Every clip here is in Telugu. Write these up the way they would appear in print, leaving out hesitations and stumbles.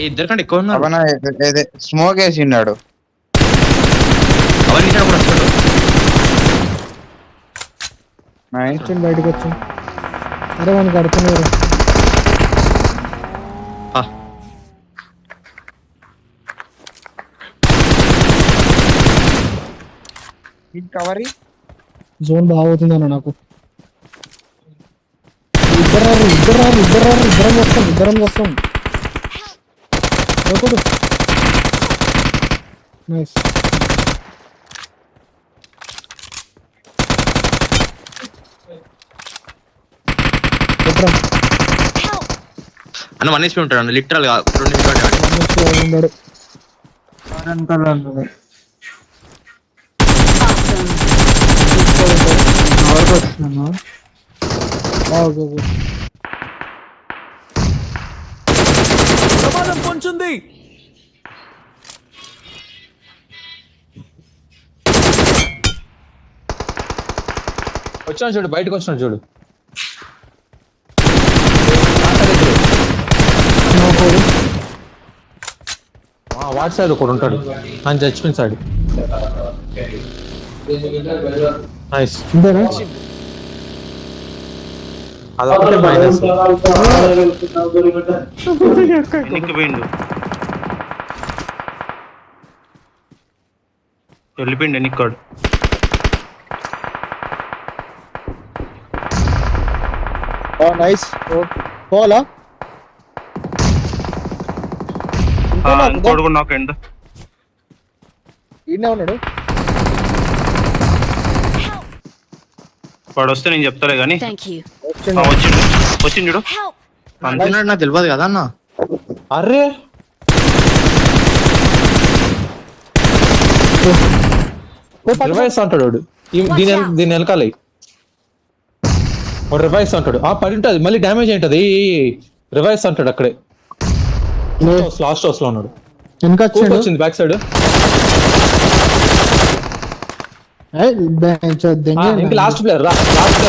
ఇద్దరికంటే ఎక్కువ ఉన్నారు. అవన స్మోక్ వేసిండాడు. అవన్నీ కూడా వస్తాడు. బయటకు వచ్చి అరే వానికి కడుతున్నారు. కవరీ జోన్ బాగుతుందన్న నాకు. ఇద్దరం వస్తాం. నైస్. అన్న 1 HP ఉంటాడు లిటరల్ గా. 2 ఉన్నాడు. ప్రమాదం పొంచుంది. వచ్చాను చూడు, బయటకు వచ్చినాడు చూడు. వాట్ సైడ్ ఒకడు ఉంటాడు, ఆయన జడ్జ్మెంట్ సైడ్. నైస్. అదొకటే మైనస్. వెళ్ళిపోయిండు ఎన్నికాడు. నైస్. పోలా ఇంకోడు నాకు ఎండ్ ఈయనే ఉన్నాడు. వాడు వస్తే నేను చెప్తాలే కానీ వచ్చిండు చూడు. Help! అంతేనాడు నాకు తెలియదు కదా అన్న. అరే రివైస్ అంటాడు వాడు. దీని వెనకాల రివైస్ అంటాడు. పడి ఉంటుంది, మళ్ళీ డ్యామేజ్ అయింటది. రివైస్ అంటాడు అక్కడే. లాస్ట్ హౌస్ లో ఉన్నాడు. వచ్చింది బ్యాక్ సైడ్. ఇంకా లాస్ట్ ప్లేయర్ రా. లాస్ట్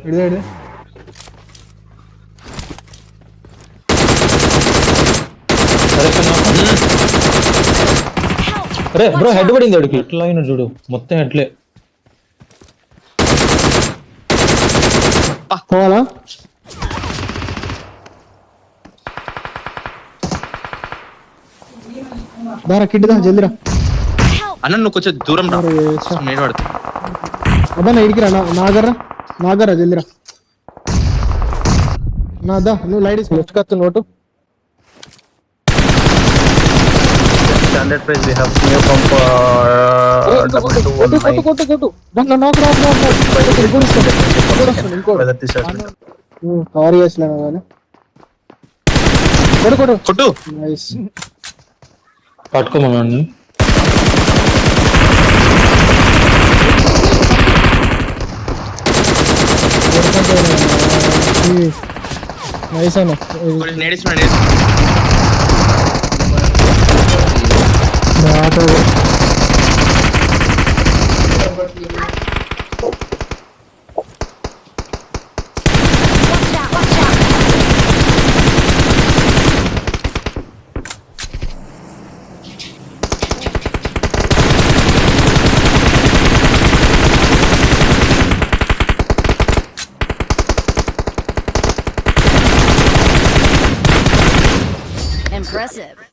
ప్లేయర్ అరే బ్రో హెడ్ పడింది వాడికి. ఎట్లా అయినా చూడు, మొత్తం హెడ్లే. పోవాలా? దారా కిడ్దా జల్దిరా. అన్న నువ్వు కొంచెం దూరం రా, నేను పడతా. అబ్బా నా ఇడికి రా, నాగరా జల్దిరా. నాదా నువ్వు లైట్ లెఫ్ట్ కత్తు note. Standard price we have new pump కొట్టు. దాంట్లో నాకు కవర్ చేసలేను కానీ కొట్టు. నైస్. పట్టుకోమని నైస్ అన్న. Impressive.